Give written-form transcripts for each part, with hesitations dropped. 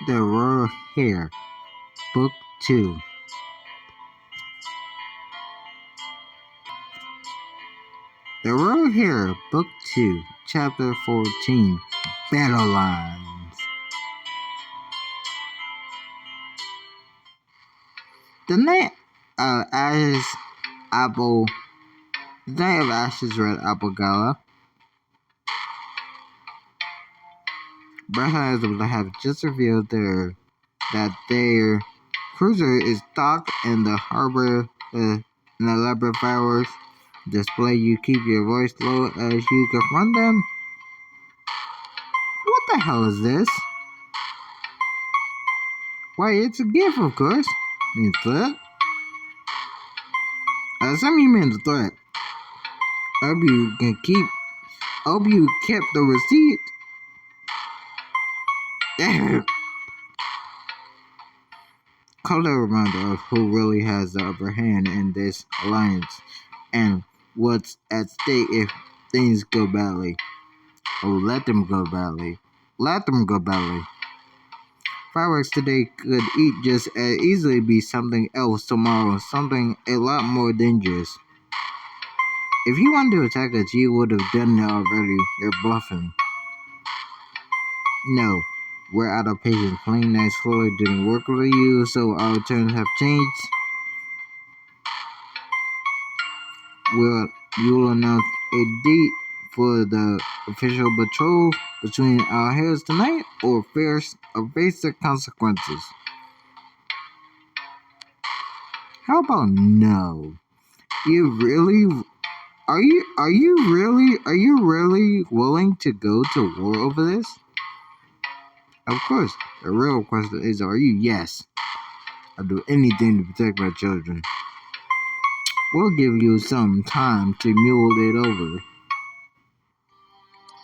The Royal Heir, Book 2. The Royal Heir, Book 2, Chapter 14, Battle Lines. The night of Ashes Apple The night of Ashes Red Apple Gala, Brett have just revealed that their cruiser is docked in the harbor. An elaborate fireworks display. You keep your voice low as you confront them. What the hell is this? Why, it's a gift, of course. Means threat? Some you mean the threat. Hope you kept the receipt. Call a reminder of who really has the upper hand in this alliance and what's at stake if things go badly. Oh, let them go badly. Let them go badly. Fireworks today could just as easily be something else tomorrow, something a lot more dangerous. If you wanted to attack us, you would have done it already. You're bluffing. No, we're out of patience. Playing nice clearly didn't work with you, so our turns have changed. You will announce a date for the official patrol between our heirs tonight, or face the consequences. How about no? Are you really willing to go to war over this? Of course, the real question is, are you? Yes. I'll do anything to protect my children. We'll give you some time to mull it over.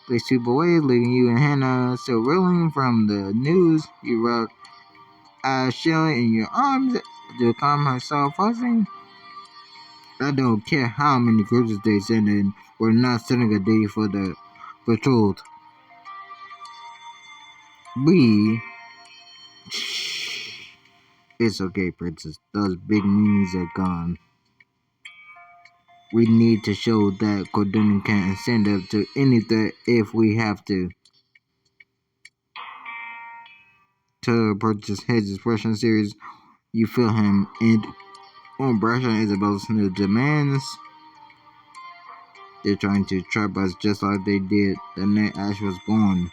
They sweep away, leaving you and Hannah still reeling from the news. You rock Shelly in your arms to calm herself, fussing. I don't care how many cruises they send in, we're not sending a day for the betrothed. It's okay, princess. Those big meanies are gone. We need to show that Cordelia can't stand up to any threat if we have to. To approaches his expression serious, you feel him, and on brushing Isabel's new demands. They're trying to trap us just like they did the night Ash was born.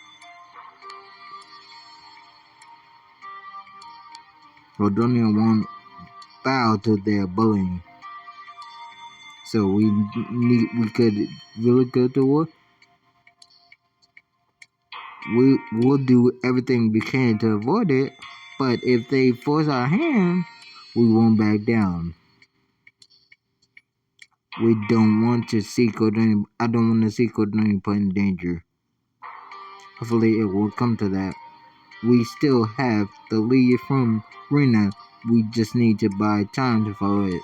Cordelia won't bow to their bullying. So we could really go to war. We'll do everything we can to avoid it, but if they force our hand, we won't back down. We don't want to see Cordelia. I don't want to see Cordelia put in danger. Hopefully, it will come to that. We still have the lead from Rena. We just need to buy time to follow it.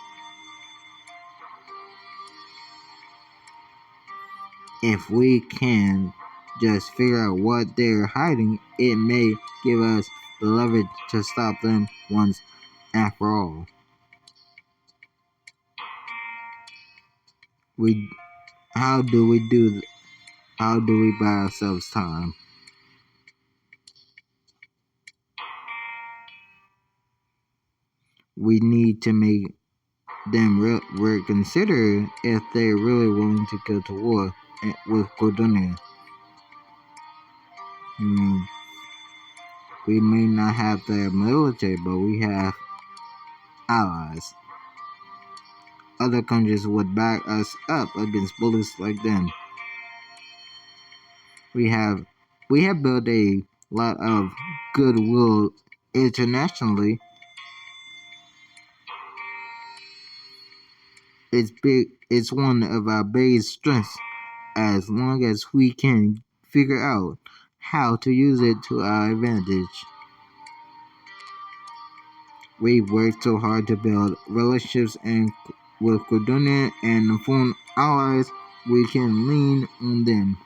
If we can just figure out what they're hiding, it may give us the leverage to stop them once and for all. How do we buy ourselves time? We need to make them reconsider if they're really willing to go to war with Cordelia. We may not have the military, but we have allies. Other countries would back us up against bullies like them. We have built a lot of goodwill internationally. It's one of our biggest strengths, as long as we can figure out how to use it to our advantage. We worked so hard to build relationships with Cordelia and foreign allies. We can lean on them.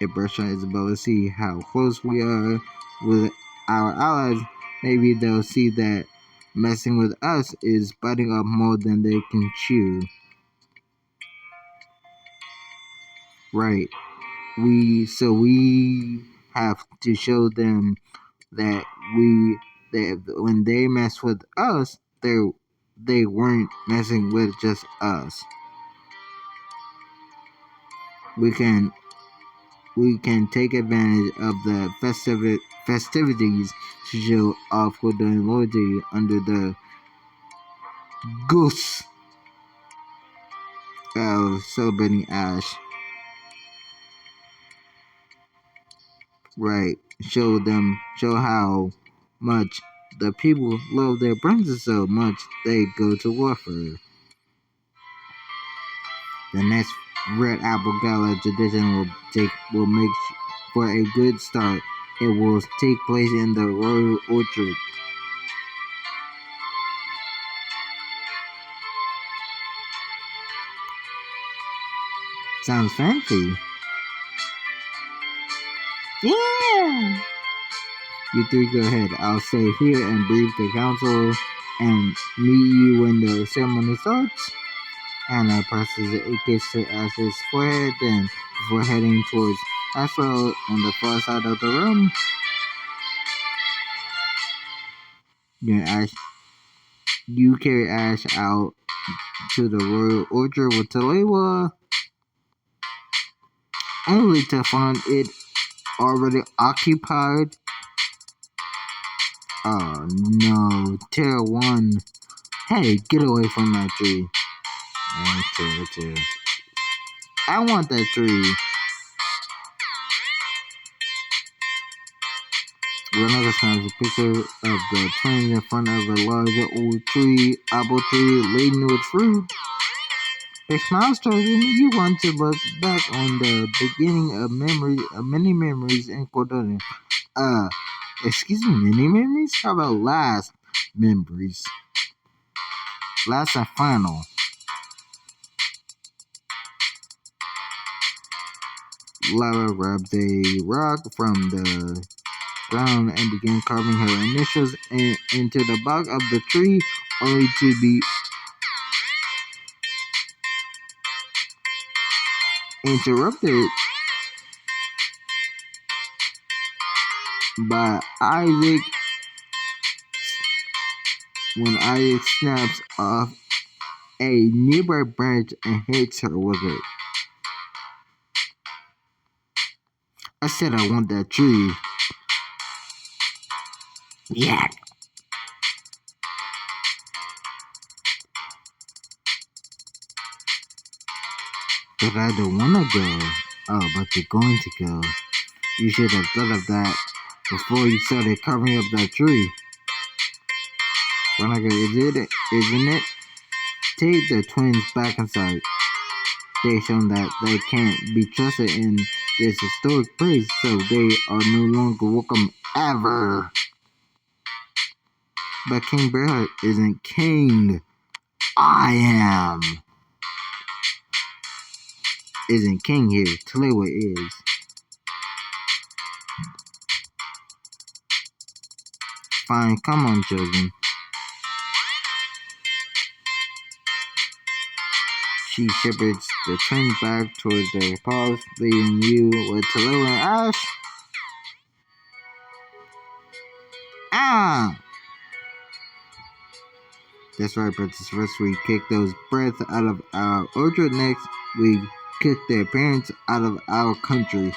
If Bertrand and Isabella see how close we are with our allies, maybe they'll see that messing with us is biting up more than they can chew. Right. We have to show them that when they mess with us, they weren't messing with just us. We can we can take advantage of the festivities to show off with the loyalty under the goose of celebrating Ash. Right. Show how much the people love their princess so much they go to war for her. The next Red Apple Gala tradition will make for a good start. It will take place in the Royal Orchard. Sounds fancy. Yeah! You three go ahead. I'll stay here and brief the council and meet you when the ceremony starts. Anna presses a kiss to Ash's forehead, then before heading towards Ashwell on the far side of the room. You carry Ash out to the Royal Orchard with Talewa, only to find it already occupied. Oh no, Terra 1. Hey, get away from that tree. And Terra 2. I want that tree. Renata snaps a picture of the twins in front of a large old apple tree laden with fruit. It smiles towards you. You want to look back on the beginning of many memories in Cordona. Excuse me, many memories? How about last memories? Last and final. Lara grabs a rock from the ground and began carving her initials into the bark of the tree, only to be interrupted by Isaac when Isaac snaps off a nearby branch and hits her with it. I said I want that tree. Yeah. But I don't want to go. Oh, but you're going to go. You should have thought of that before you started covering up that tree. Veronica, isn't it? Take the twins back inside. They've shown that they can't be trusted in this historic place, so they are no longer welcome ever. But King Bearheart isn't king. I am. Isn't king here. Talewa is. Fine, come on, children. She shepherds the twins back towards their paws, leaving you with Talewa and Ash. Ah! That's right, Princess. First we kick those breaths out of our orchard, next we kick their parents out of our country.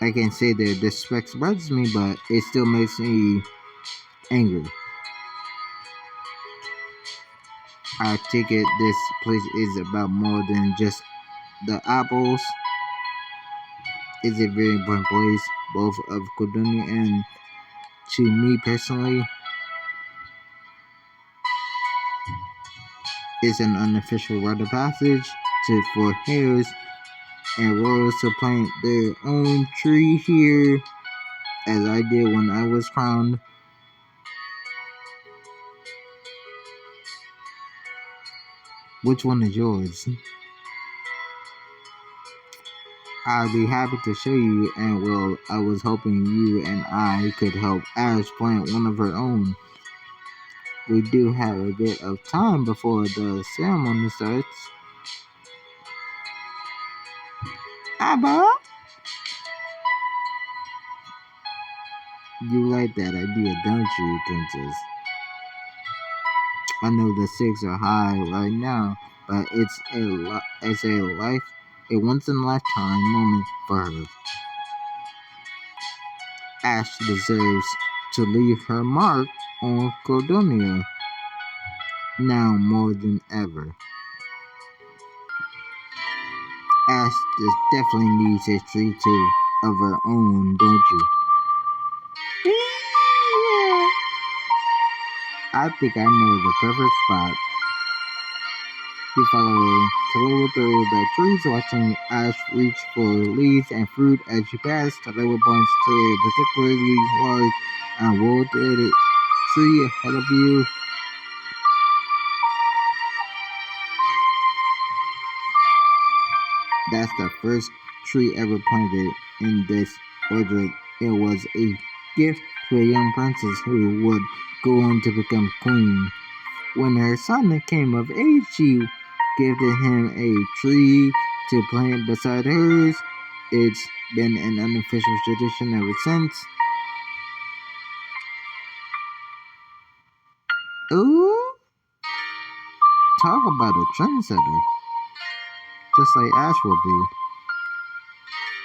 I can't say that disrespect surprises me, but it still makes me angry. I take it this place is about more than just the apples. It's a very important place, both of Caledonia and to me personally. It's an unofficial rite of passage for heirs and royals to plant their own tree here, as I did when I was crowned. Which one is yours? I'd be happy to show you, and well, I was hoping you and I could help Ash plant one of her own. We do have a bit of time before the ceremony starts. Abba, you like that idea, don't you, Princess? I know the stakes are high right now, but a once in a lifetime moment for her. Ash deserves to leave her mark on Cordonia now more than ever. Ash just definitely needs a tree too of her own, don't you? Yeah. I think I know the perfect spot. You follow Tallulah through the trees, watching Ash reach for leaves and fruit as you pass. Tallulah points to a particularly large and wilted tree ahead of you. That's the first tree ever planted in this orchard. It was a gift to a young princess who would go on to become queen. When her son came of age, she gifted him a tree to plant beside hers. It's been an unofficial tradition ever since. Ooh, talk about a trendsetter, just like Ash will be.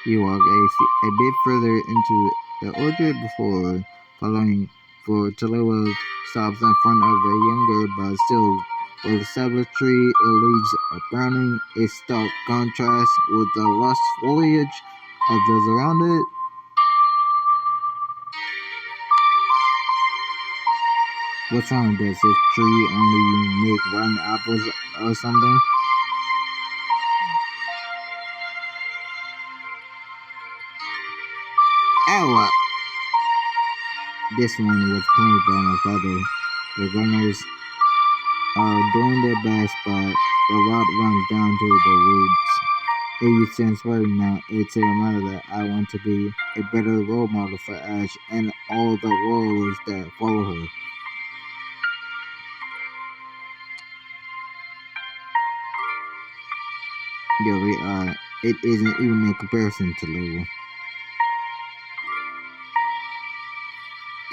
You walk a bit further into the orchard before following for Tallulah stops in front of a younger but still well-established tree. It leaves a browning, a stark contrast with the lush foliage of those around it. What's wrong? Does this tree only make rotten apples or something? Ow! This one was planted by my father. The runners are doing their best, but the rot runs down to the roots. It used to inspire me now. It's a reminder that I want to be a better role model for Ash and all the roles that follow her. Yeah, we are. It isn't even a comparison to Lulu.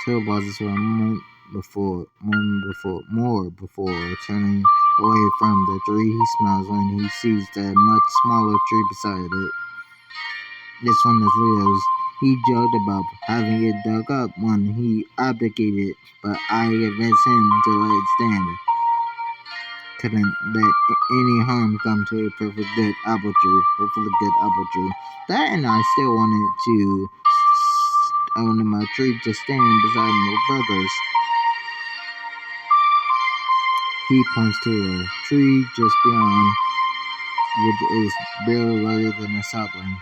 Till pauses for a more before turning away from the tree. He smiles when he sees the much smaller tree beside it. This one is Leo's. He joked about having it dug up when he abdicated, but I convinced him to let it stand. Couldn't let any harm come to a perfectly good apple tree. That and I wanted my tree to stand beside my brother's. He points to a tree just beyond, which is barely larger than a sapling.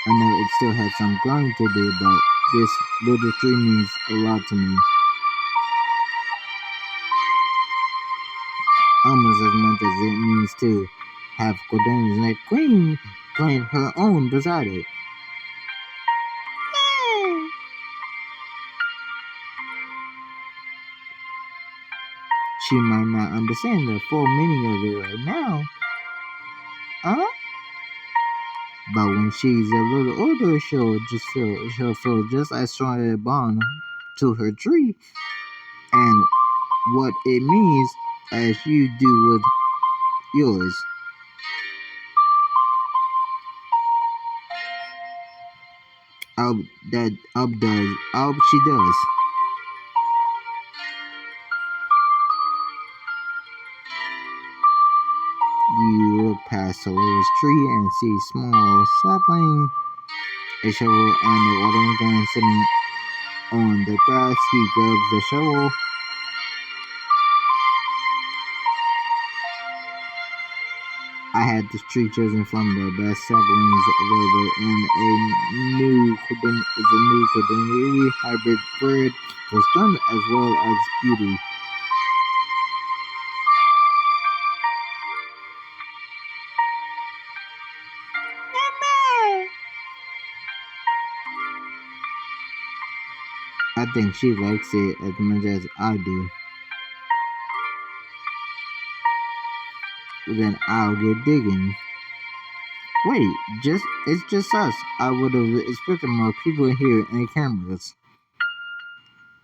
I know it still has some growing to do, but this little tree means a lot to me. Almost as much as it means to have Cordonia's next queen plant her own beside it. She might not understand the full meaning of it right now, huh? But when she's a little older, she'll feel just as strong a bond to her tree and what it means as you do with yours. I hope she does. You look past the lowest tree and see small sapling, a shovel, and a watering can sitting on the grass. He grabs the shovel. I had this tree chosen from the best saplings available, and is a new Cordon hybrid bred for strength as well as beauty. think she likes it as much as I do. Then I'll get digging. Wait, it's just us. I would have expected more people here and cameras.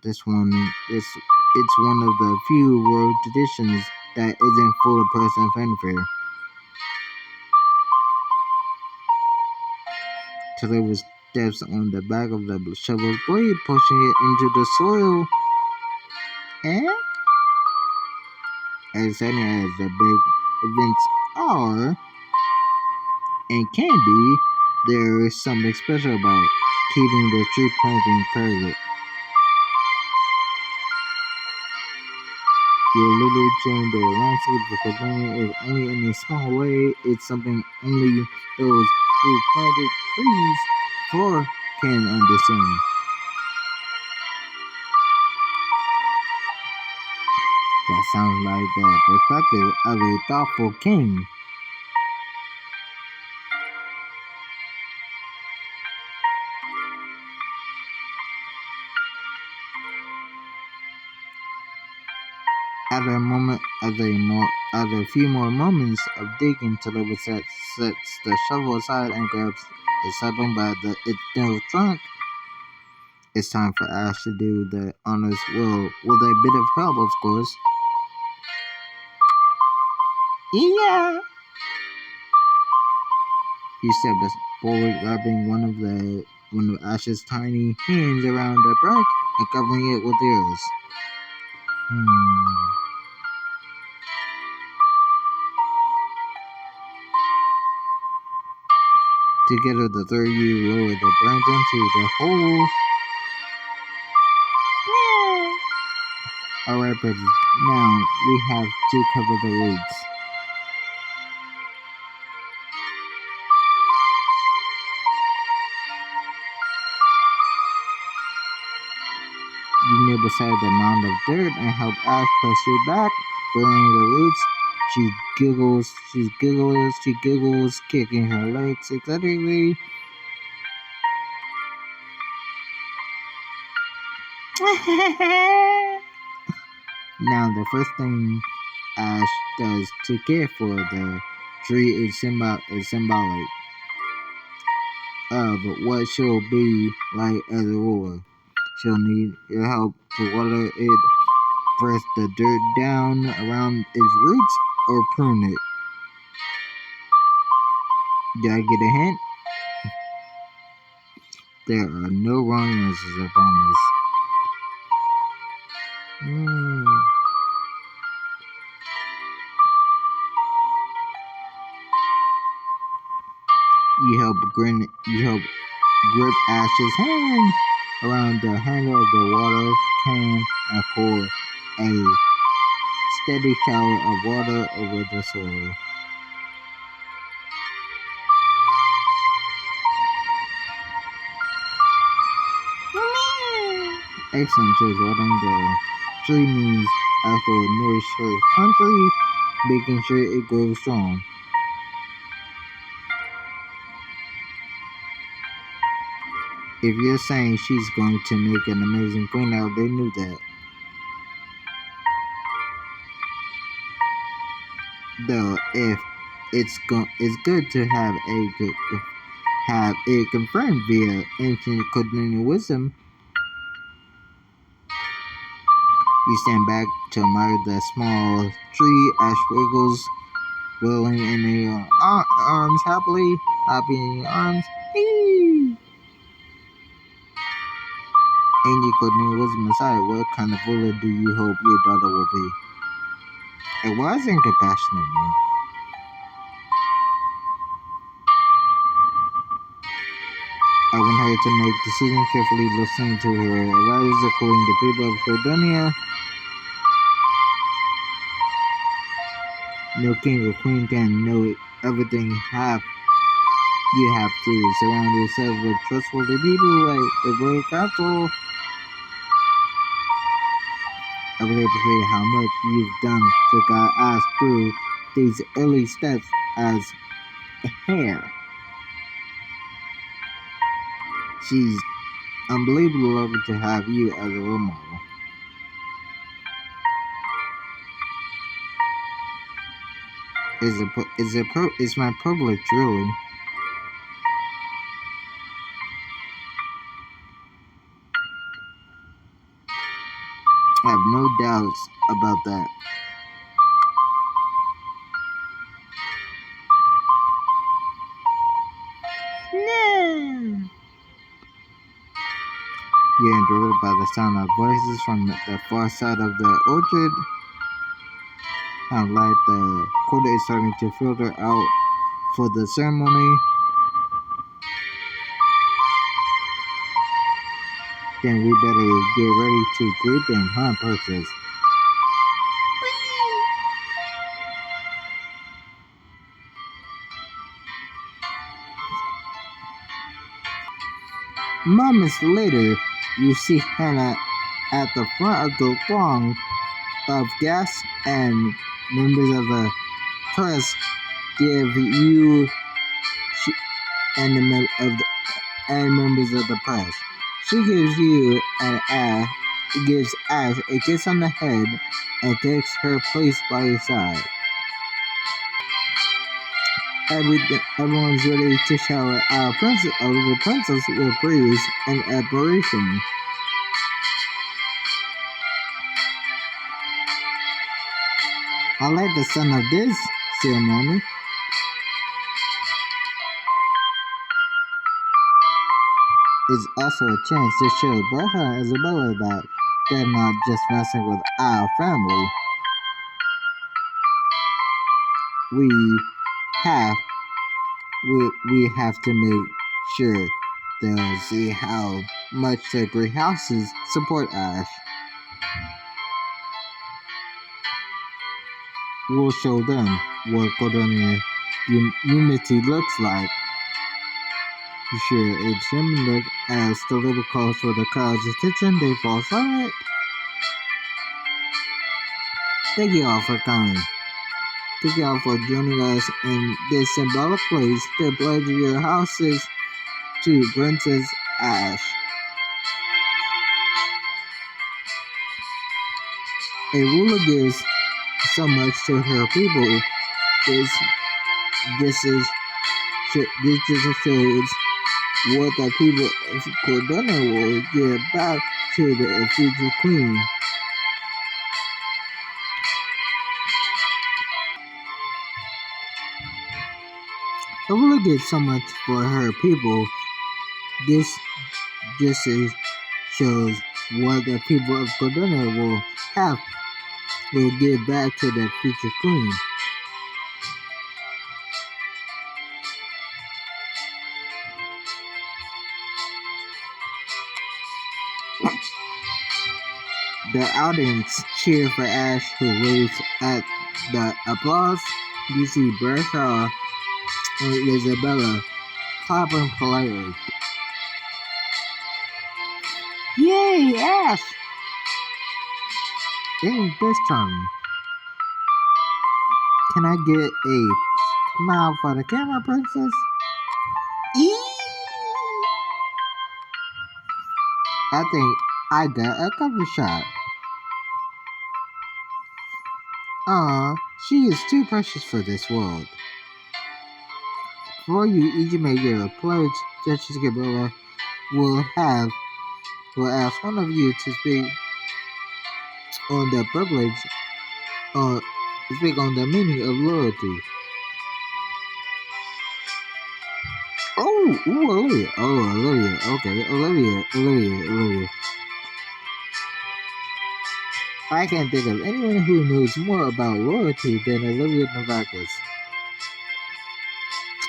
This one, it's one of the few world traditions that isn't full of press and fanfare. Taylor steps on the back of the shovel's blade, pushing it into the soil. And as exciting as the big events are and can be, there is something special about keeping the tree planting private. You're literally changing the landscape because planting is only in a small way. It's something only those who planted trees for can understand. That sounds like the perspective of a thoughtful king. After a few more moments of digging, Talibot sets the shovel aside and grabs the sapling by its narrow trunk. It's time for Ash to do the honors. Well, with a bit of help, of course. Yeah. He stepped forward, wrapping one of Ash's tiny hands around the branch and covering it with theirs. Together, the three of you lower the branch into the hole. Alright, brothers, now we have to cover the roots. You kneel beside the mound of dirt and help Ash push it back, burying the roots. She giggles, kicking her legs excitedly. Now, the first thing Ash does to care for the tree is symbolic of what she'll be like as a ruler. She'll need your help to water it, press the dirt down around its roots, or prune it. Did I get a hint? There are no wrong answers, I promise. You help grip Ash's hand around the handle of the water can and pour a steady shower of water over the soil. Excellent choice. Watering the tree means Ash will nourish her country, making sure it grows strong. If you're saying she's going to make an amazing queen, I already knew that. Though, if it's good to have it confirmed via ancient Cordonian wisdom. You stand back to admire the small tree. Ash wiggles, wailing in your arms happily, happy in your arms. Eee! Ancient Cordonian wisdom aside, what kind of ruler do you hope your daughter will be? A wise and compassionate one. I want her to make decisions carefully, listening to her advice, according to people of Cordonia. No king or queen can know everything. You have to surround yourself with trustworthy people like the Royal Council. I really appreciate how much you've done to guide us through these early steps as Heir. She's unbelievably lucky to have you as a role model. Is my privilege really? I have no doubts about that. No. You're interrupted by the sound of voices from the far side of the orchard. Sound like the quota is starting to filter out for the ceremony. Then we better get ready to greet them, huh, Princess? Moments later, you see Hannah at the front of the throng of guests and members of the press give you and and members of the press. She gives you gives Ash a kiss on the head and takes her place by your side. Everyone's ready to shower the princess with praise and admiration. I like the sound of this ceremony. It's also a chance to show Bertha and Isabella that they're not just messing with our family. We have we have to make sure they'll see how much the greenhouses support Ash. We'll show them what Gordonian unity looks like. You share a genuine look as the little calls for the crowd's attention. They fall silent. Thank you all for coming. Thank you all for joining us in this symbolic place to pledge your houses to Princess Ash. A ruler gives so much to her people. This this just shows what the people of Cordona will give back to the future queen. A ruler gives so much for her people. This just shows what the people of Cordona will give back to the future queen. The audience cheer for Ash, who waves at the applause. You see Bertha and Isabella clapping politely. Yay, Ash! Ain't this charming? Can I get a smile for the camera, princess? Eee! I think I got a cover shot. She is too precious for this world. Before you each make your pledge, Judge Isabella will ask one of you to speak on the privilege speak on the meaning of loyalty. Olivia. Oh, Olivia. Okay, Olivia. I can't think of anyone who knows more about loyalty than Olivia Novakis.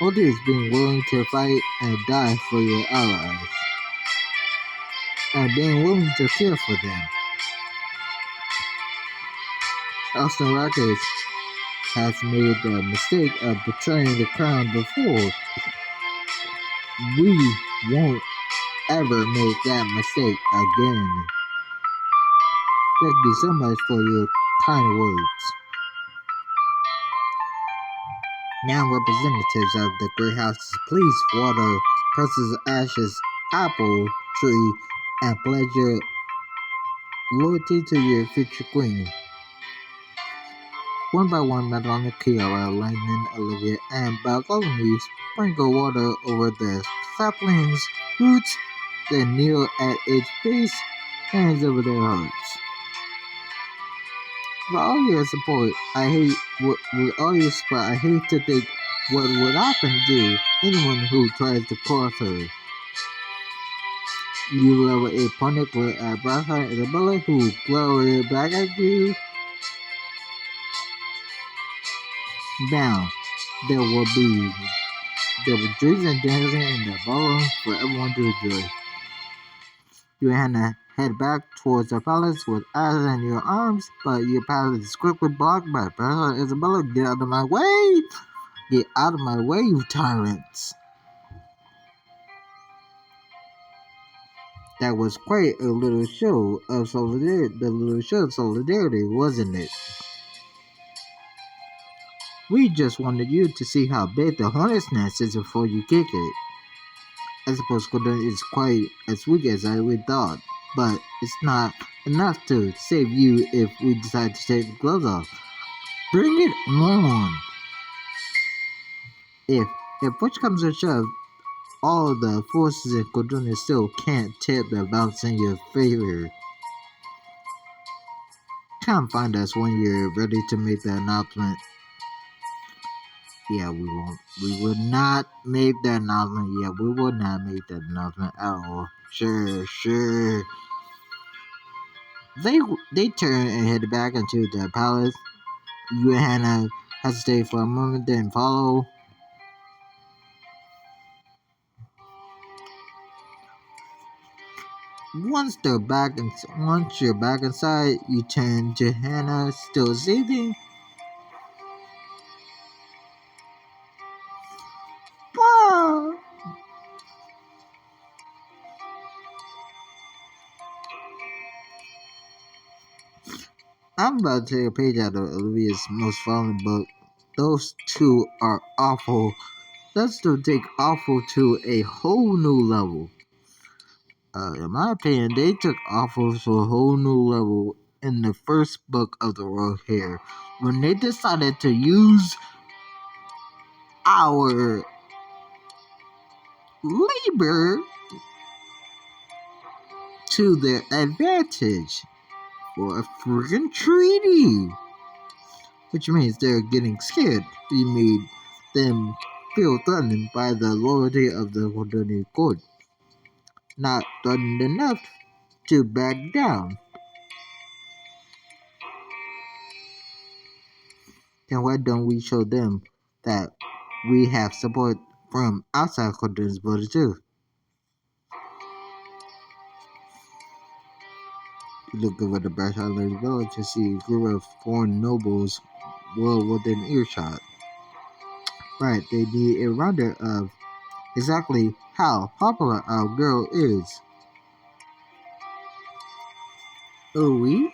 Olivia is being willing to fight and die for your allies, and being willing to care for them. Austin Rackers has made the mistake of betraying the crown before. We won't ever make that mistake again. Thank you so much for your kind words. Now, representatives of the Great Houses, please water Princess Ash's apple tree and pledge your loyalty to your future queen. One by one, Madonna, Kiara, Lightning, Olivia, and Bartholomew sprinkle water over the sapling's roots, then kneel at its base, hands over their hearts. For all your support, with all your support, I hate to think what would happen to anyone who tries to cross her. You level a panic with a Bertha and Isabella who glower back at you. Now, there will be drinks and dancing in the ballroom for everyone to enjoy. Johanna head back towards the palace with eyes in your arms, but your path is quickly blocked by Bertha and Isabella. Get out of my way! Get out of my way, you tyrants! That was quite a little show of solidarity, wasn't it? We just wanted you to see how big the hornet's nest is before you kick it. I suppose Gordon is quite as weak as we thought, but it's not enough to save you if we decide to take the gloves off. Bring it on! If push comes to shove, all the forces in Gordon still can't tip the balance in your favor. Come find us when you're ready to make the announcement. Yeah, we won't. We would not make the announcement. Yeah, we would not make the announcement at all. Sure. They turn and head back into the palace. You and Hannah hesitate for a moment, then follow. Once you're back inside, you turn to Hannah, still seething. Whoa! I'm about to take a page out of Olivia's most violent book. Those two are awful. Let's still take awful to a whole new level. In my opinion, they took awful to a whole new level in the first book of the Royal Heir when they decided to use our labor to their advantage for a friggin' treaty. Which means they're getting scared. We made them feel threatened by the loyalty of the Cordonian court. Not threatened enough to back down. Then why don't we show them that we have support from outside Cordon's border too? You look over the Brash Island village to see a group of foreign nobles well within earshot. Right, they need a reminder of exactly how popular our girl is. Oh, we?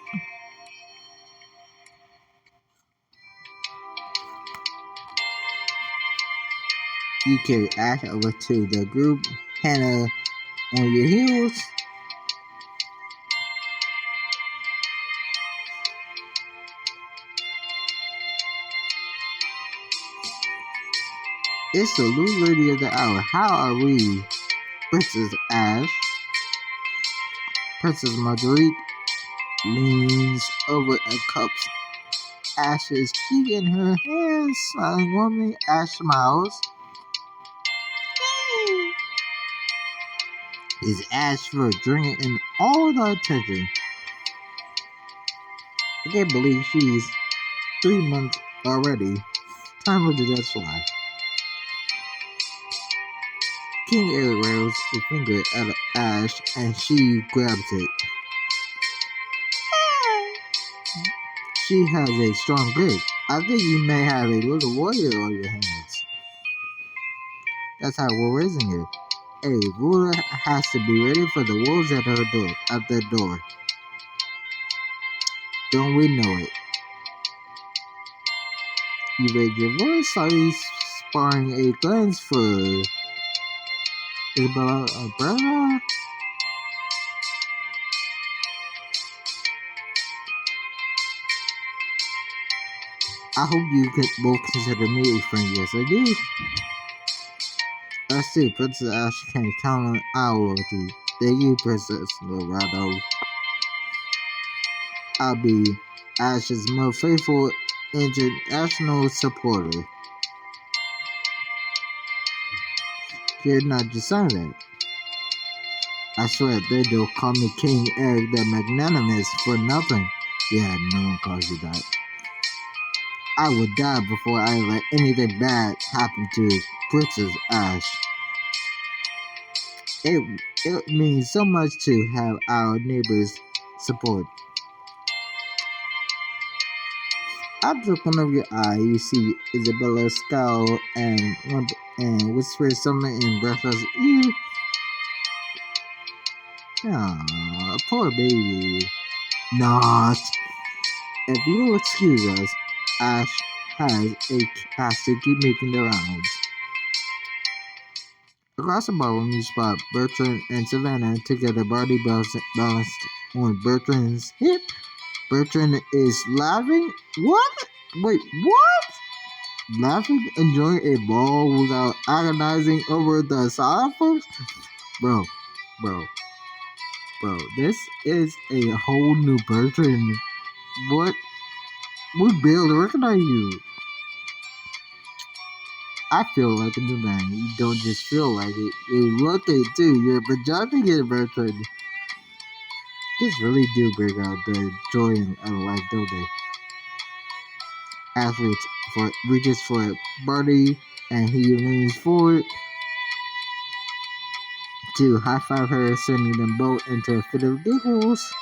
You carry Ash over to the group, Hannah on your heels. It's the Blue Lady of the Hour. How are we? Princess Ash. Princess Marguerite leans over and cups Ash's cheek in her hand, smiling warmly. Ash smiles. Is Ash for drinking in all the attention? I can't believe she's 3 months already. Time for the death fly. King Eric rails a finger at Ash and she grabs it. She has a strong grip. I think you may have a little warrior on your hands. That's how we're raising her. A ruler has to be ready for the wolves at their door. Don't we know it? You raise your voice, slightly sparring a glance for Isabella Umbrella. I hope you could both consider me a friend. Yes, I do. Us too, Princess Ash can count on our loyalty. Thank you, Princess Lorado. I'll be Ash's most faithful international supporter. You're not just saying that. I swear they'll call me King Eric the Magnanimous for nothing. Yeah, no one calls you that. I would die before I let anything bad happen to Princess Ash. It means so much to have our neighbors' support. Out the corner of your eye, you see Isabella scowl and whisper something in Breakfast's ear. Ah, poor baby. Not. If you'll excuse us, Ash has to keep making the rounds. Across the ballroom, you spot Bertrand and Savannah together, body balanced on Bertrand's hip. Bertrand is laughing. What? Wait, what? Laughing, enjoying a ball without agonizing over the side effects? Bro, bro, bro, this is a whole new Bertrand. What? We barely recognize you. I feel like a new man. You don't just feel like it. You look it too. You're projecting it, Bertrand. This really do bring out the joy of life, don't they? Athletes reaches for Barty and he leans forward to high five her, sending them both into a fit of giggles.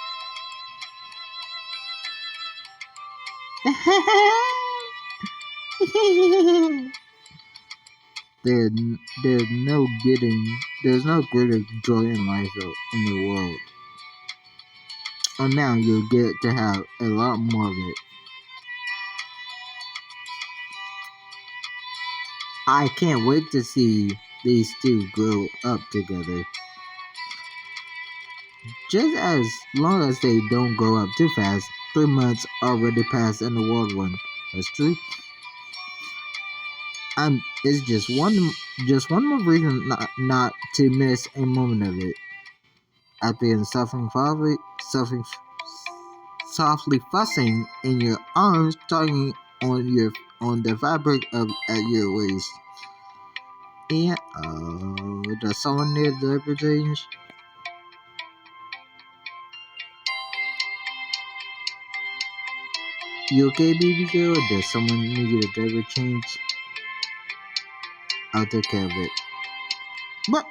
there, there's no there's no greater joy in life in the world. And now you'll get to have a lot more of it. I can't wait to see these two grow up together. Just as long as they don't grow up too fast. 3 months already passed in the world one. That's true. It's just one more reason not to miss a moment of it. After being suffering, softly fussing in your arms, tugging on the fabric at your waist. And does someone need a diaper change? You okay, baby girl? Does someone need a diaper change? I'll take care of it. But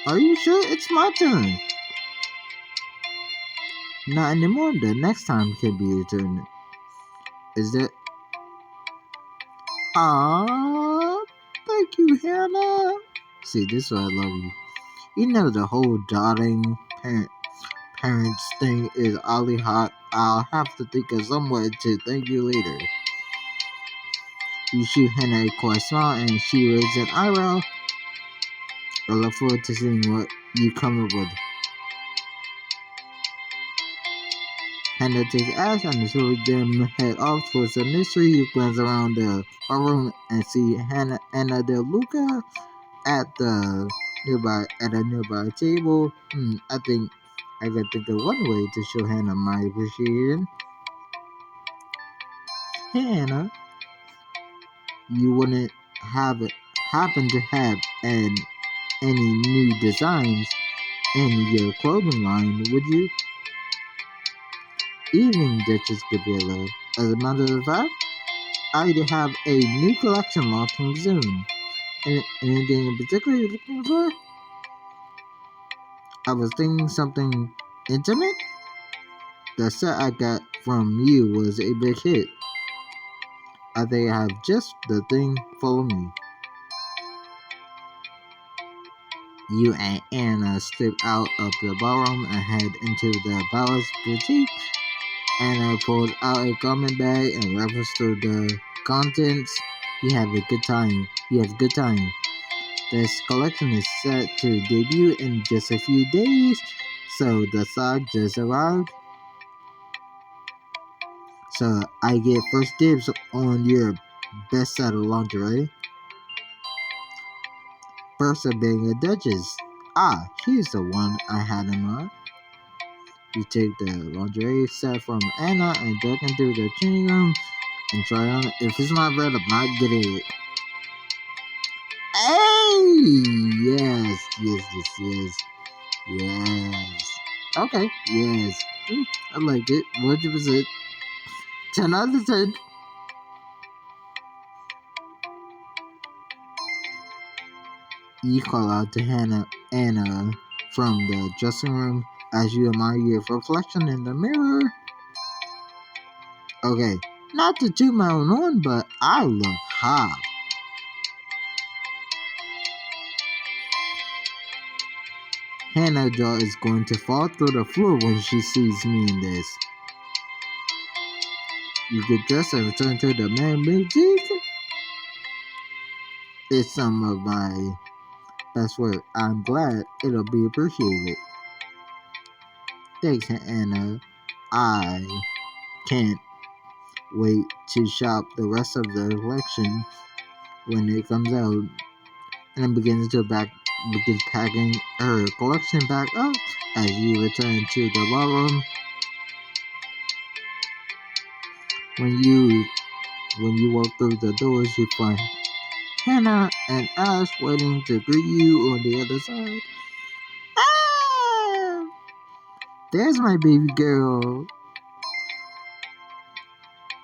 are you sure it's my turn? Not anymore. The next time can be your turn. Is that? Ah, thank you, Hannah. See, this is why I love you. You know the whole dotting parents thing is oddly hot. I'll have to think of some way to thank you later. You shoot Hannah a quiet smile and she raises an eyebrow. I look forward to seeing what you come up with. Hannah takes Ash and the two of them head off towards the nursery. You glance around the room and see Anna De Luca at a nearby table. I think I can think of one way to show Hannah my appreciation. Hey Anna, you wouldn't have it happen to have any new designs in your clothing line, would you? Evening, Duchess Gabriella. As a matter of fact, I have a new collection launching soon. Anything in particular you're looking for? I was thinking something intimate. The set I got from you was a big hit. I think I have just the thing for me. You and Anna slip out of the ballroom and head into the Palace Boutique. Anna pulls out a garment bag and revels through the contents. You have a good time. This collection is set to debut in just a few days, so the stock just arrived. So I get first dibs on your best set of lingerie. First of being a duchess. Ah, here's the one I had in mind. You take the lingerie set from Anna and duck into the changing room and try on it. If it's not red, I'm not getting it. Hey! Yes. Yes. Okay, yes. I like it. 100%. 10 out of 10. You call out to Anna from the dressing room as you admire your reflection in the mirror. Okay, not to toot my own horn, but I look hot. Hannah's jaw is going to fall through the floor when she sees me in this. You get dressed and return to the man boutique. It's some of my best work. I'm glad it'll be appreciated. Thanks, Anna. I can't wait to shop the rest of the collection when it comes out. And then begins packing her collection back up as you return to the ballroom. When you walk through the doors, you find Hannah and Ash waiting to greet you on the other side. Ah! There's my baby girl.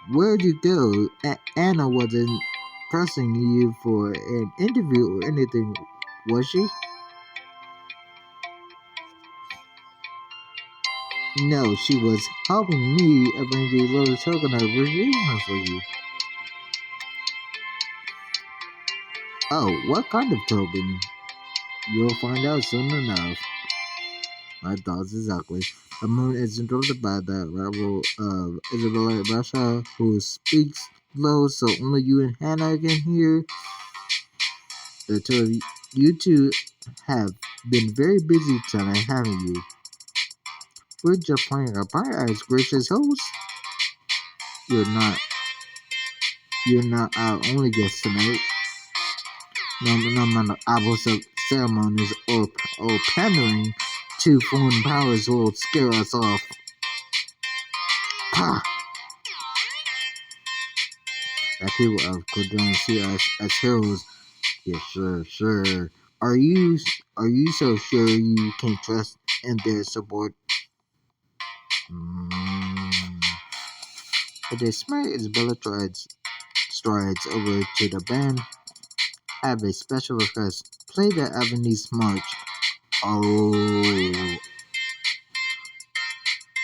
Where'd you go? Anna wasn't pressing you for an interview or anything, was she? No, she was helping me arrange a little token of appreciation for you. Oh, what kind of token? You'll find out soon enough. My thoughts exactly. The moon is interrupted by the arrival of Isabella Russia, who speaks low so only you and Hannah can hear. The two of you two have been very busy tonight, haven't you? We're just playing our part as gracious hosts. You're not you're not our only guest tonight. No amount of apples ceremonies or pandering to foreign powers will scare us off. Ha! That people of Cordon see us as heroes. Yeah, sure. Are you so sure you can trust in their support? Mm. With a smile, Isabella strides over to the band. I have a special request. Play the Ebenezer March. Oh.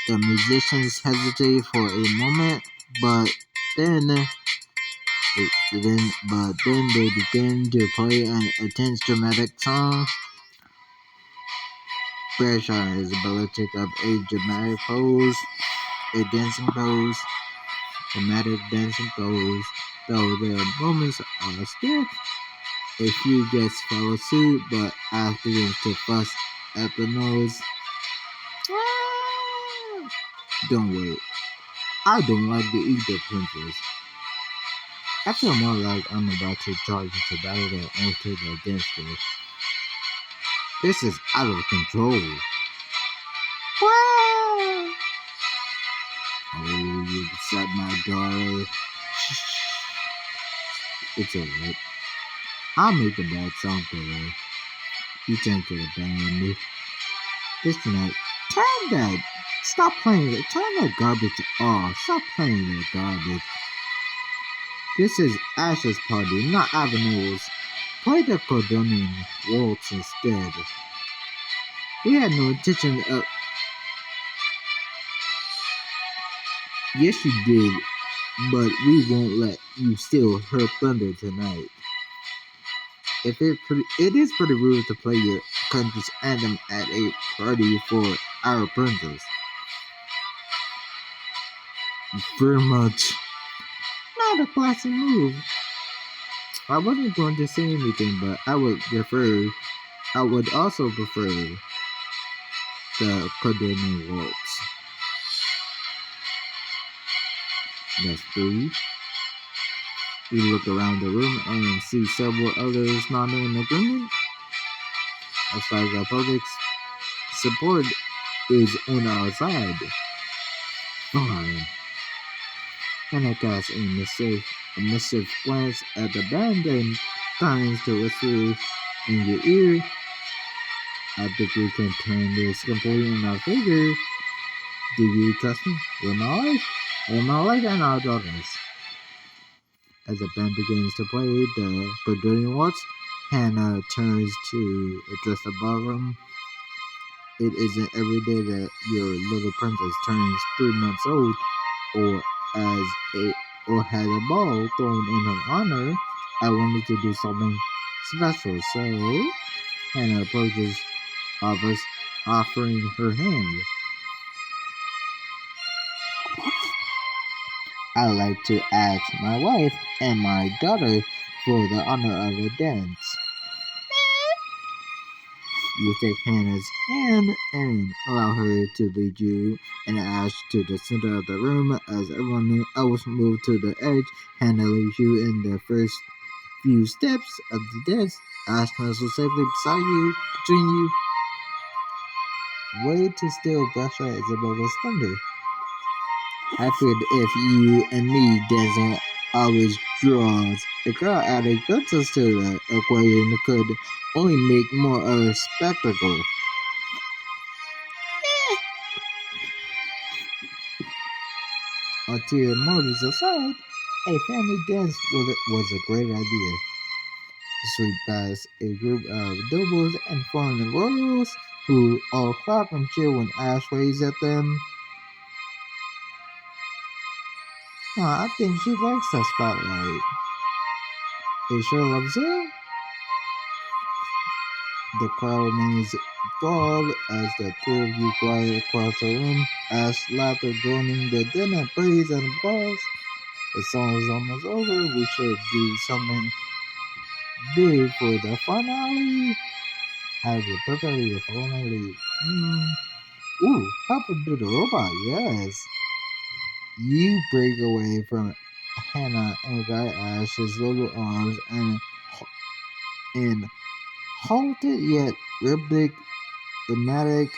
The musicians hesitate for a moment, but then they begin to play an intense dramatic song. Bradshaw and Isabella take up a dramatic pose, a dancing pose, dramatic dancing pose. Though their moments are stiff, a few guests follow suit, but after begins to fuss at the nose. Don't wait. I don't like the either princess. I feel more like I'm about to charge into battle than enter the dance floor. This is out of control. Wow! Oh, you upset my daughter. It's alright. I'll make the bad song go away. You turn to the band. Listen up. Turn that. Stop playing it. Turn that garbage off. Stop playing that garbage. This is Ash's party, not Avenue's. Play the Cordonian waltz instead. We had no intention of. Yes, you did, but we won't let you steal her thunder tonight. It is pretty rude to play your country's anthem at a party for our princess. Very much. Not a classy move. I wasn't going to say anything, but I would also prefer the Cordonian waltz. That's three. You look around the room and see several others nodding in agreement. As far as the public's support is on our side. Fine. And I cast a mischief glance at the band and turns to whisper in your ear. I think we can turn this completely in our favor. Do you trust me? With my life? With my life and our daughters. As the band begins to play the Brazilian waltz, Hannah turns to address the ballroom. It isn't every day that your little princess turns 3 months old, or as a or has a ball thrown in her honor. I wanted to do something special, so Hannah approaches offers offering her hand. I like to ask my wife and my daughter for the honor of a dance. You take Hannah's hand and allow her to lead you and Ash to the center of the room. As everyone else moves to the edge, Hannah leads you in the first few steps of the dance. Ash nuzzles safely beside you, between you. Way to steal Brusha Isabella's thunder. I figured if you and me dancing always draws a crowd adding gutters to the equation could only make more of a spectacle. Ulterior motives aside, a family dance was a great idea. Sweep past a group of nobles and foreign royals who all clap and cheer when Ash waves at them. I think she likes the spotlight. It sure loves it. The crowd remains enthralled as the three of you glide across the room, Ash laughter joining the din of praise and applause. The song is almost over. We should do something big for the finale. Have a perfectly finale. Ooh, help him do the robot, yes. You break away from Hannah and guide Ash's little arms and halted yet rhythmic, dramatic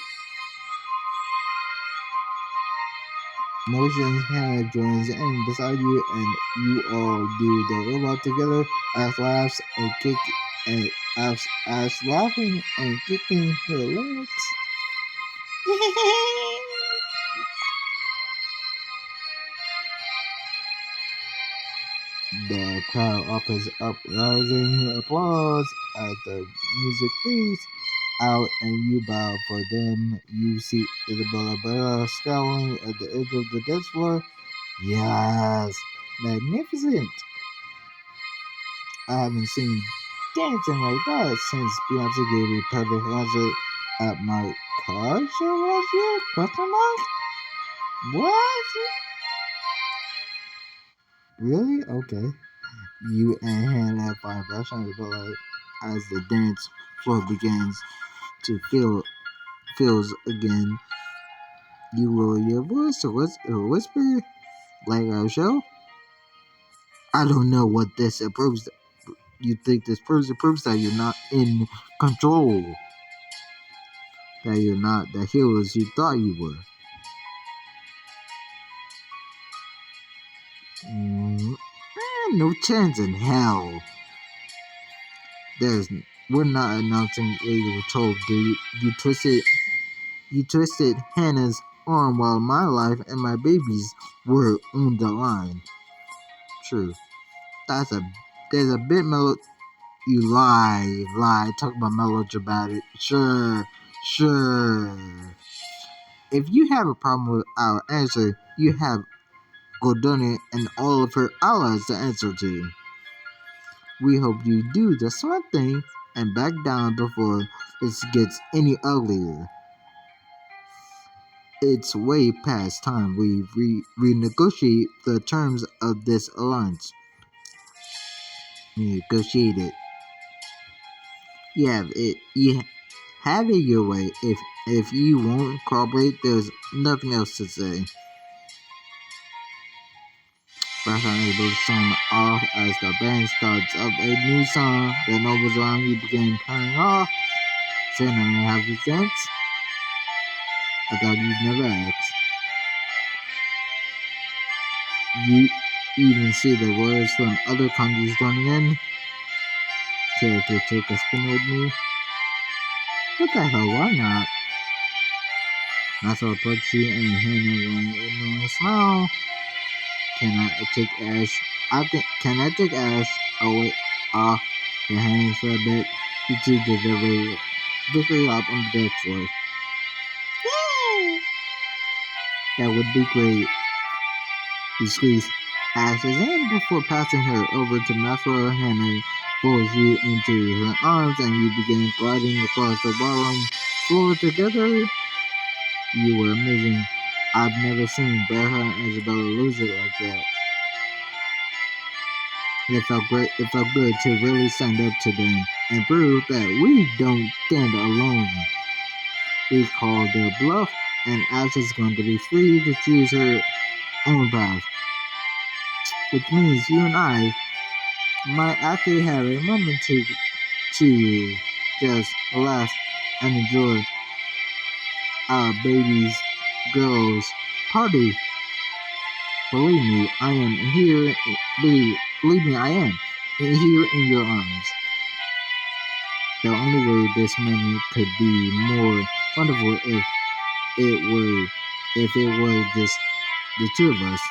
motions. Hannah joins in beside you, and you all do the robot together. Ash laughs and kick, and Ash laughing and kicking her legs. The crowd offers up rousing applause as the music fades out and you bow for them. You see Isabella Bella scowling at the edge of the dance floor. Yes, magnificent. I haven't seen dancing like that since Beyonce gave me perfect concert at my car show last year? Question mark? What? Really? Okay. You and Hannah find Russian as the dance floor begins to feels again. You lower your voice to whisper like our show. I don't know what this proves. You think this proves it proves that you're not in control, that you're not the heroes you thought you were. No chance in hell. There's we're not announcing a control, dude. You twisted Hannah's arm while my life and my babies were on the line. True. There's a bit mellow. You lie. Talk about melodramatic. Sure. If you have a problem with our answer, you have Gordoni and all of her allies to answer to. We hope you do the smart thing and back down before it gets any uglier. It's way past time we renegotiate the terms of this alliance. Negotiate it. You have it your way. If you won't cooperate, there's nothing else to say. Background able to turn off as the band starts up a new song. The nobles around you begin turning off. Saying I don't have the sense. I thought you'd never asked. You even see the words from other countries joining in. Care to take a spin with me? What the hell, why not? I saw Putsy and Hannah one ignorant smile. Can I take Ash? Can I take Ash away off your hands for a bit? You two deserve a victory lap on the dance floor. Yay! That would be great. You squeeze Ash's hand before passing her over to Maxwell. Hannah pulls you into her arms and you begin gliding across the ballroom floor together. You were amazing. I've never seen Bertha and Isabella lose it like that. It felt great. It felt good to really stand up to them and prove that we don't stand alone. We called their bluff, and Ash is going to be free to choose her own path. Which means you and I might actually have a moment to just laugh and enjoy our baby's girls' party. Believe me, I am here. Believe me, I am here in your arms. The only way this moment could be more wonderful if it were just the two of us.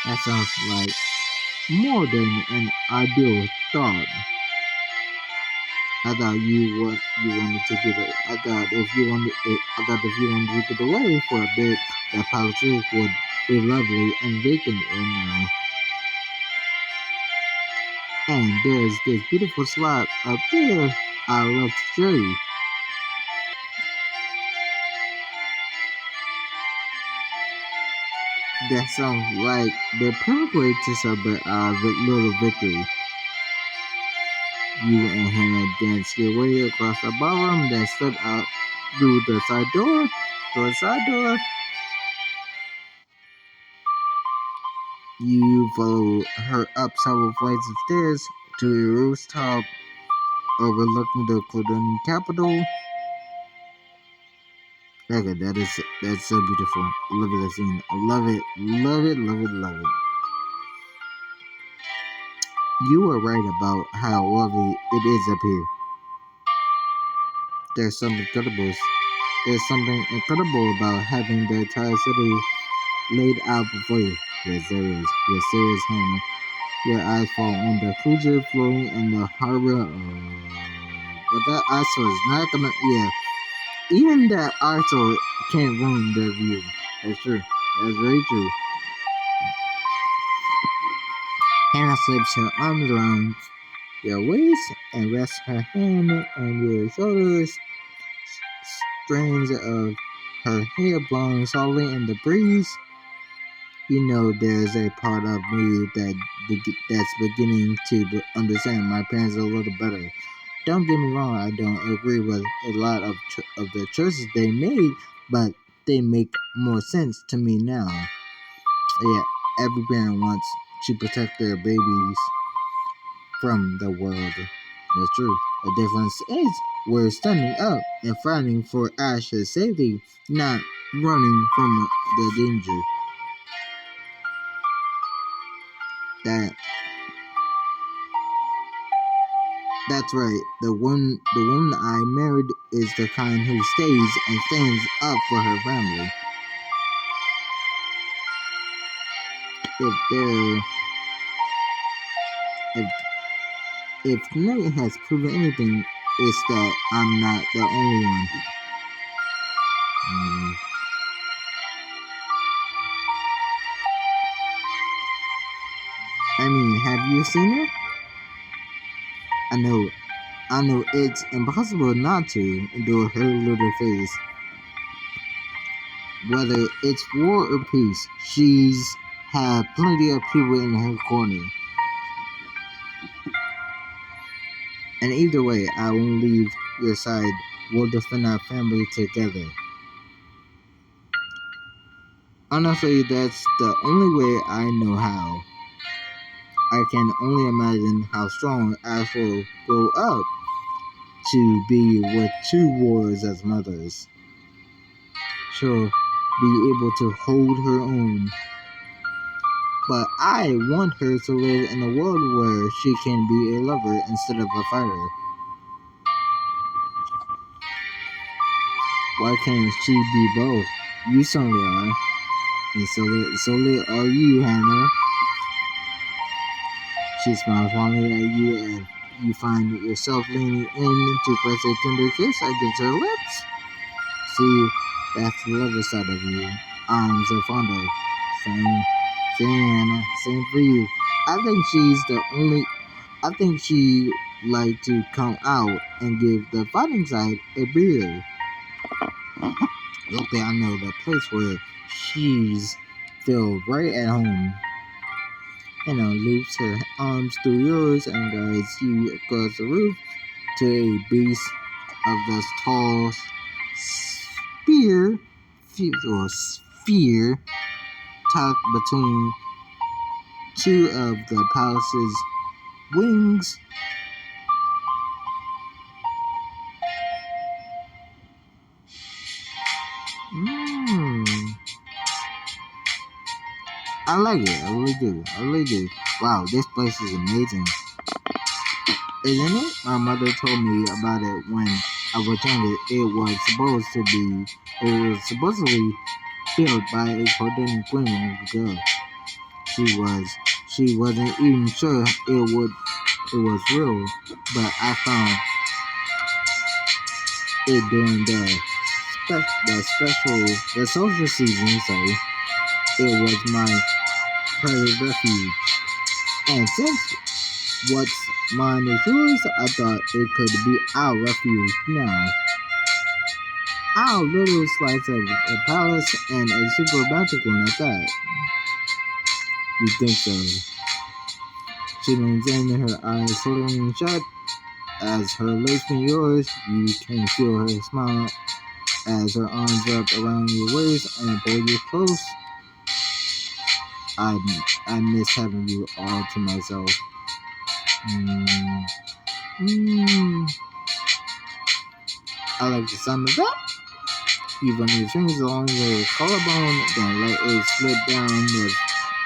That sounds like more than an ideal thought. I thought you wanted to get away. I thought if you wanted to get away for a bit, that Palace Roof would be lovely and vacant right now. And there's this beautiful spot up there I'd love to show you. That sounds like the perfect way to celebrate our little victory. You and Hannah danced your way across the ballroom, then stepped out through the side door. Through the side door. You follow her up several flights of stairs to a rooftop overlooking the Cordonian capital. Okay, that's so beautiful. I love it, that scene. I love it, love it, love it, love it. You were right about how lovely it is up here. There's something incredible. There's something incredible about having the entire city laid out before you. Yes, there is. Yes, there is, Hannah. Your eyes fall on the cruiser floating in the harbor. But that eyesore is not gonna. Yeah, even that eyesore can't ruin the view. That's true. That's very true. Hannah slips her arms around your waist and rests her hand on your shoulders. Strands of her hair blowing softly in the breeze. You know, there's a part of me that's beginning to understand my parents a little better. Don't get me wrong, I don't agree with a lot of the choices they made, but they make more sense to me now. Yeah, every parent wants to protect their babies from the world. That's true. The difference is we're standing up and fighting for Ash's safety, not running from the danger. That That's right. The woman I married is the kind who stays and stands up for her family. If there, if if tonight has proven anything, it's that I'm not the only one. Mm, I mean, have you seen her? I know, I know. It's impossible not to endure her little face. Whether it's war or peace, she's had plenty of people in her corner. And either way, I won't leave your side. We'll defend our family together. Honestly, that's the only way I know how. I can only imagine how strong Ash will grow up to be with two warriors as mothers. She'll be able to hold her own. But I want her to live in a world where she can be a lover instead of a fighter. Why can't she be both? You certainly are. And so are you, Hannah. She smiles fondly at you and you find yourself leaning in to press a tender kiss against her lips. See, that's the lover side of you. I'm so fond of. Same, same, Hannah. Same for you. I think she's the only. I think she like to come out and give the fighting side a breather. Luckily, I know the place where she's feel right at home. Loops her arms through yours and guides you across the roof to a base of this tall sphere tucked between two of the palace's wings. Mmm. I like it. I really do. I really do. Wow, this place is amazing. Isn't it? My mother told me about it when I was younger. It was supposedly built by a Jordanian queen long ago. She wasn't even sure it was real, but I found it during the social season. So it was my private refuge. And since what's mine is yours, I thought it could be our refuge now. Our little slice of a palace and a super romantic one at that. You think so? She leans in, her eyes slowly shut. As her lips meet yours, you can feel her smile as her arms wrap around your waist and pull you close. I, I miss having you all to myself. Mm, mm. I like the sound of that. You run your fingers along your collarbone, then let it slip down the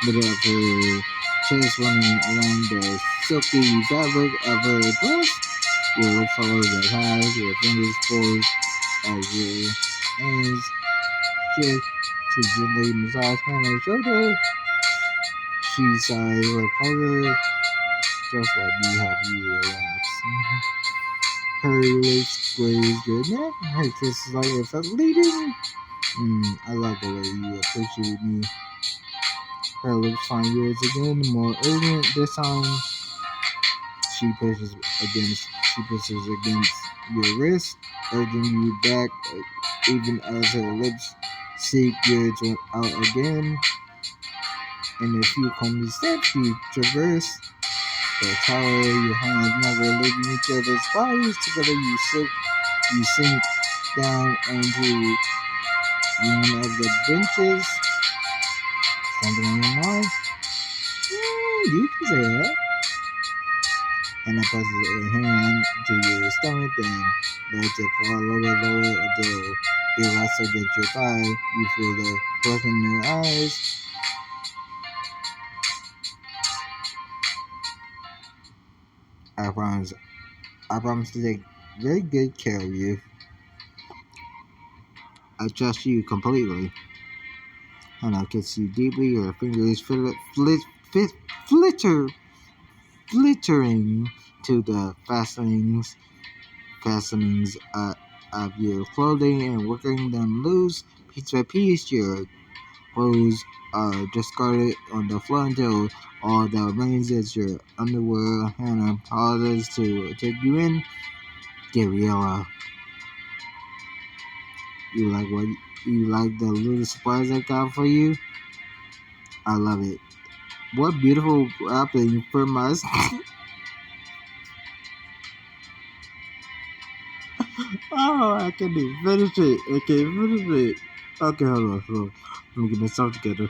middle of her chest, running along the silky fabric of her dress. Your lips follow the thighs, your fingers forward as your hands shift to gently massage her shoulder. She sighs with pleasure, just let me help you relax. Her lips graze your neck, her kisses like if it's leading. I love the way you appreciate me. Her lips find yours again, more urgent this time. She pushes against your wrist, urging you back, even as her lips seek yours out again. In a few clumsy steps, you traverse the tower, your hands never leaving each other's bodies. Together, you sink down onto one of the benches. Something on your mind? You can say that. And I passes a hand to your stomach, then lets it fall lower until it rests against your thigh. You feel the flush in your eyes. I promise. I promise to take very good care of you. I trust you completely. And I kiss you deeply. Your fingers flittering to the fastenings of your clothing and working them loose piece by piece. Your clothes are discarded on the floor until all that remains is your underwear. Hannah pauses to take you in. Gabriella, you like what? You like the little surprise I got for you? I love it. What beautiful wrapping for my. Oh, I can finish it. I can finish it. Okay, hold on. Let me get myself together.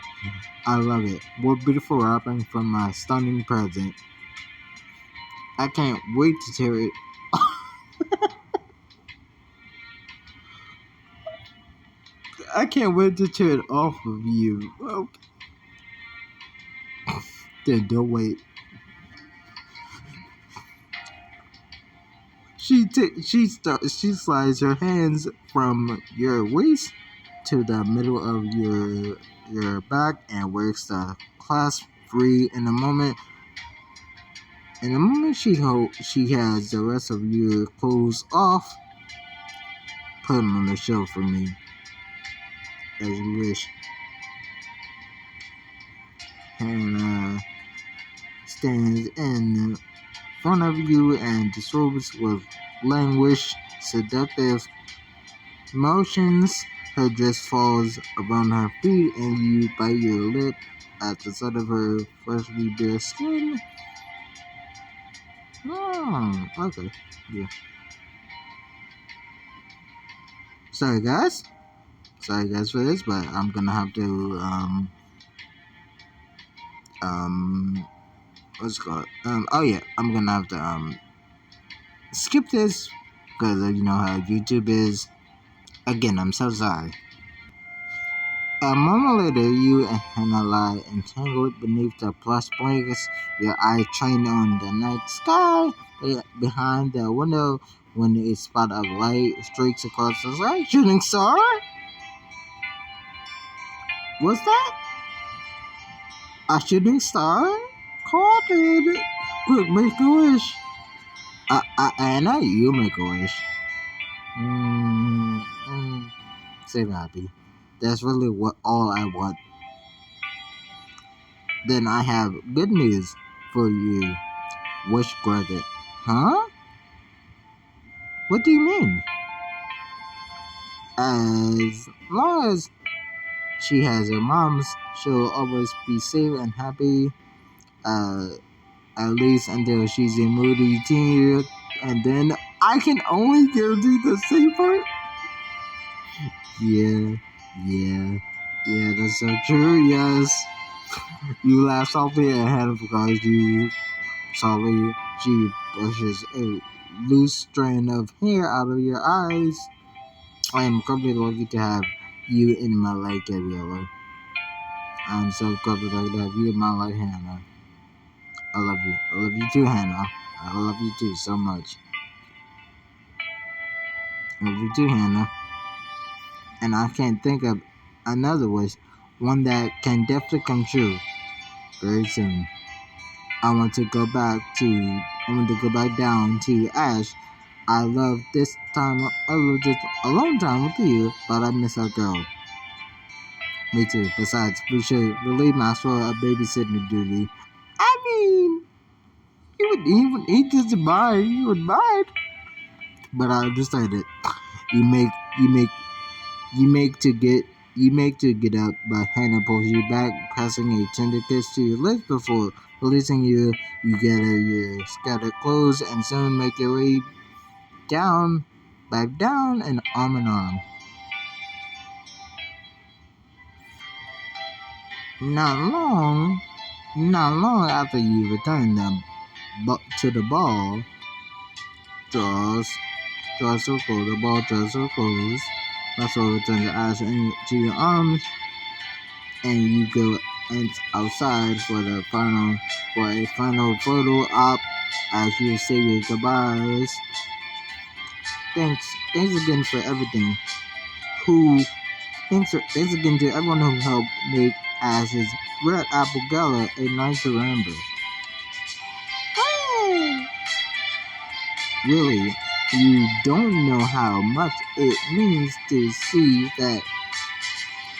I love it. What beautiful wrapping from my stunning present. I can't wait to tear it. I can't wait to tear it off of you. Okay. Then don't wait. She slides her hands from your waist to the middle of your back and works the clasp free in a moment she has the rest of your clothes off. Put them on the shelf for me as you wish. And stands in front of you and disrobes with languished, seductive motions. Her dress falls around her feet, and you bite your lip at the sight of her freshly bare skin. Oh, okay. Yeah. Sorry, guys. Sorry, guys, for this, but I'm gonna have to, what's it called? Oh yeah, I'm gonna have to, skip this because you know how YouTube is. Again, I'm so sorry. A moment later, you and Hannah lie entangled beneath the plush blankets, your eyes trained on the night sky. Behind the window, when a spot of light streaks across the sky. Shooting star? What's that? A shooting star? Caught it. Quick, make a wish. Anna, you make a wish. Mm, mm, Save happy. That's really what all I want. Then I have good news for you. Wish granted. Huh? What do you mean? As long as she has her mom's, she'll always be safe and happy. Uh, at least until she's a moody teenager, and then I can only guarantee the same part. Yeah, yeah, yeah. That's so true. Yes, you laugh softly at Hannah because you softly she brushes a loose strand of hair out of your eyes. I am incredibly lucky to have you in my life, Gabriella. I'm so incredibly lucky to have you in my life, Hannah. I love you. I love you too, Hannah. I love you too so much. I love you too, Hannah. And I can't think of another wish, one that can definitely come true very soon. I want to go back to. I want to go back down to Ash. I love this time. I love this alone time with you, but I miss our girl. Me too. Besides, we should relieve Maxwell of babysitting duty. I mean, he doesn't mind. He would mind. But I understand it. You make you make you make to get you make to get up, but Hannah pulls you back, pressing a tender kiss to your lips before releasing you. You gather your scattered clothes and soon make your way down, back down, and arm in arm. Not long, not long after you return them to the ball, draws draws circle. The ball draws circles. Also returns the eyes into your arms, and you go outside for a final photo op as you say your goodbyes. Thanks again for everything. Who thanks again to everyone who helped make Ash's Red Apple Gala a night to remember. Hey! Really, you don't know how much it means to see that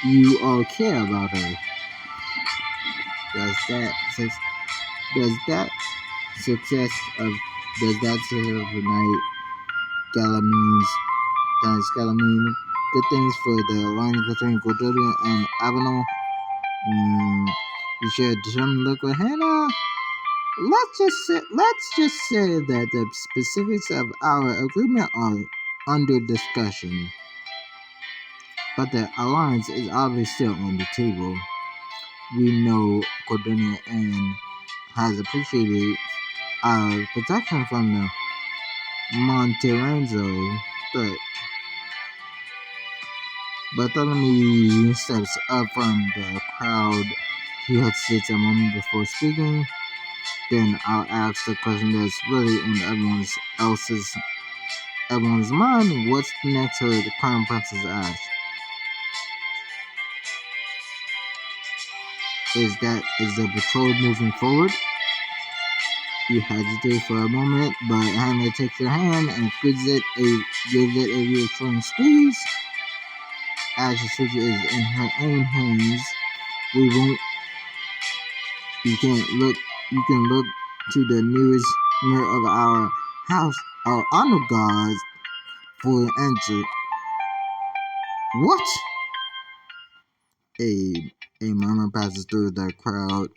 you all care about her. Does that does that success of does that success of the night gala means does gala mean good things for the alliance between Cordelia and Avenel? You share the same look with Hannah. Let's just say that the specifics of our agreement are under discussion. but the alliance is obviously still on the table. We know Cordonia and has appreciated our protection from the Monterenzo threat. Bartholomew steps up from the crowd. He hesitates a moment before speaking. Then I'll ask the question that's really on everyone's mind. What's next for the Crown Princess Ash? Is the patrol moving forward? You hesitate for a moment, but Hannah takes your hand and gives it a reassuring squeeze. Ash's future is in her own hands. We won't. You can look. You can look to the nearest mirror of our house, our honor guards, for an answer. What? A murmur passes through the crowd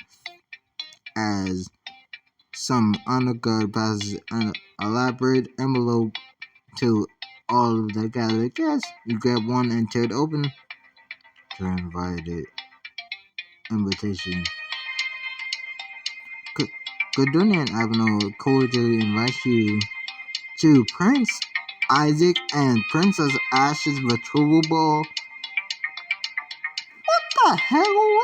as some honor guard passes an elaborate envelope to all of the gathered guests. You grab one and tear it open. You're invited. Invitation. Cardonia and Avenel cordially invite you to Prince Isaac and Princess Ash's betrothal ball. What the hell?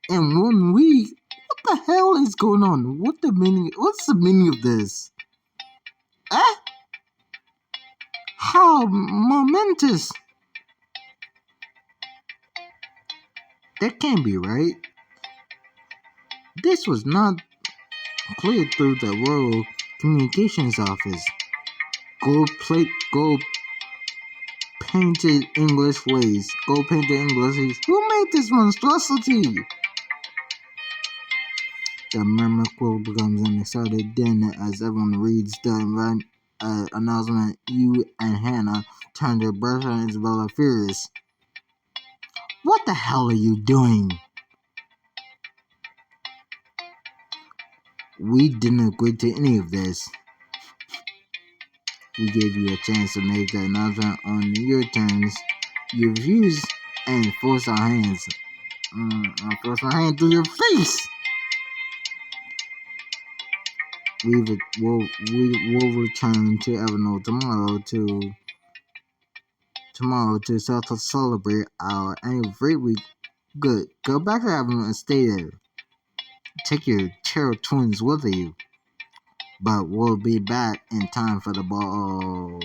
In 1 week? What the hell is going on? What's the meaning of this? Eh? How momentous! That can't be right. This was not cleared through the Royal Communications Office. Gold painted English ways. Gold painted English ways. Who made this monstrosity? The murmur quill becomes an excited din as everyone reads the announcement. You and Hannah turn to Bertha and Isabella furious. What the hell are you doing? We didn't agree to any of this. We gave you a chance to make the announcement on your terms. You refused and forced our hands. Forced my hand through your face. We will return to Evernote tomorrow to celebrate our anniversary week. Good. Go back to Evernote and stay there. Take your terror twins with you. But we'll be back in time for the ball.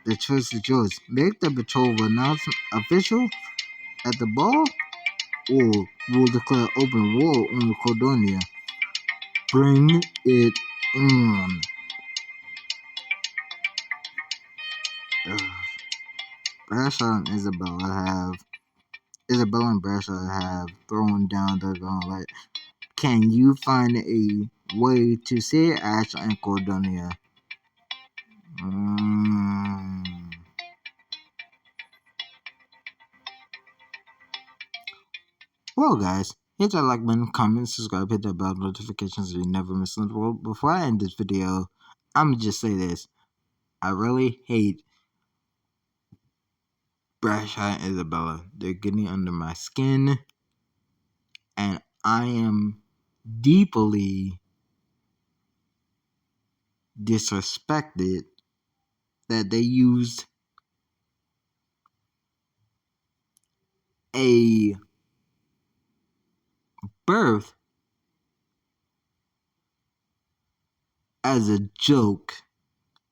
The choice is yours. Make the betrothal announcement official at the ball, or we'll declare open war on Cordonia. Bring it on. Bradshaw and Isabella and Bradshaw have thrown down the gauntlet. Can you find a way to save Ash and Cordonia? Well, guys, hit that like button, comment, subscribe, hit that bell notifications so you never miss an upload. Before I end this video, I'm gonna just say this. I really hate Bradshaw and Isabella. They're getting under my skin, and I am deeply disrespected that they used a birth as a joke.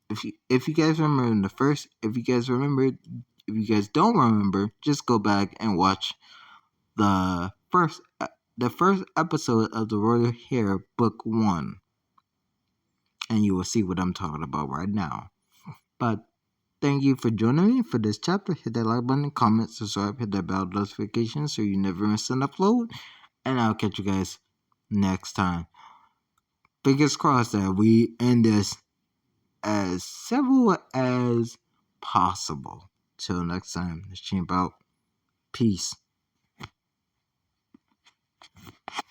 If you guys remember if you guys don't remember, just go back and watch the first episode of the Royal Heir Book 1, and you will see what I'm talking about right now. But thank you for joining me for this chapter. Hit that like button, comment, subscribe, hit that bell notification so you never miss an upload, and I'll catch you guys next time. Fingers crossed that we end this as civil as possible. Till next time, this Chimp out. Peace.